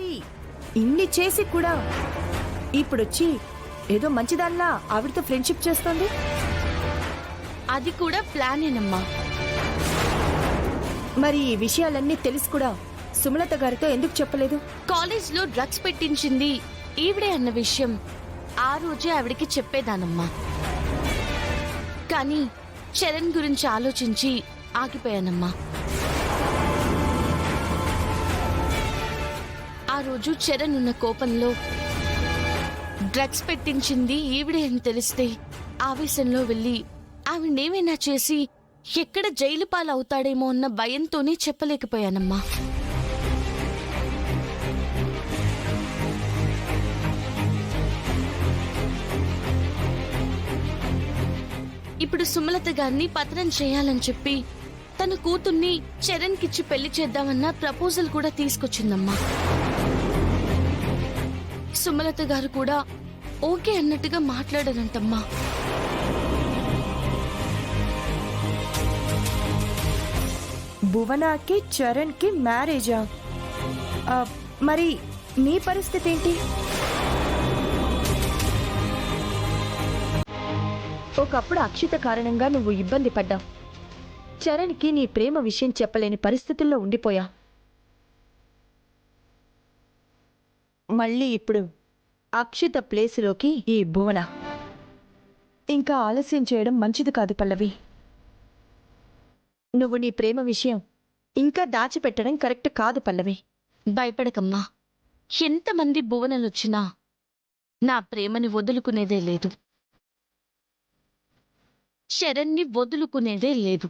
మరి ఇన్ని చేసి కూడా ఇప్పుడొచ్చి ఏదో మంచిదానిలా ఆవిడతో ఫ్రెండ్షిప్ చేస్తోంది. అది కూడా ప్లానేనమ్మా. మరి ఈ విషయాలన్నీ తెలిసి కూడా సుమలత గారితో ఎందుకు చెప్పలేదు? కాలేజ్లో డ్రగ్స్ పెట్టించింది ఈవిడే అన్న విషయం ఆ రోజే ఆవిడికి చెప్పేదానమ్మా. కానీ చరణ్ గురించి ఆలోచించి ఆగిపోయానమ్మా. ఆ రోజు చరణ్ ఉన్న కోపంలో డ్రగ్స్ పెట్టించింది ఈవిడే అని తెలిస్తే ఆవేశంలో వెళ్ళి ఆవిడేమైనా చేసి ఎక్కడ జైలు పాలవుతాడేమో అన్న భయంతోనే చెప్పలేకపోయానమ్మా. ఇప్పుడు సుమలత గారిని పతనం చేయాలని చెప్పి తన కూతుర్ని చరణ్ కిచ్చి పెళ్లి చేద్దామన్న ప్రపోజల్ కూడా తీసుకొచ్చిందమ్మా. సుమలత గారు కూడా ఓకే అన్నట్టుగా మాట్లాడారంటమ్మా. భువనాకి చరణ్ కి మ్యారేజా? మరి నీ పరిస్థితి ఏంటి? ఒకప్పుడు అక్షిత కారణంగా నువ్వు ఇబ్బంది పడ్డావు. చరణ్కి నీ ప్రేమ విషయం చెప్పలేని పరిస్థితుల్లో ఉండిపోయా. మళ్ళీ ఇప్పుడు అక్షిత ప్లేసులోకి ఈ భువన. ఇంకా ఆలస్యం చేయడం మంచిది కాదు పల్లవి. నువ్వు నీ ప్రేమ విషయం ఇంకా దాచిపెట్టడం కరెక్ట్ కాదు పల్లవి. భయపడకమ్మా. ఎంతమంది భువనలొచ్చినా నా ప్రేమని వదులుకునేదే లేదు. శరణ్ని వదులుకునేదే లేదు.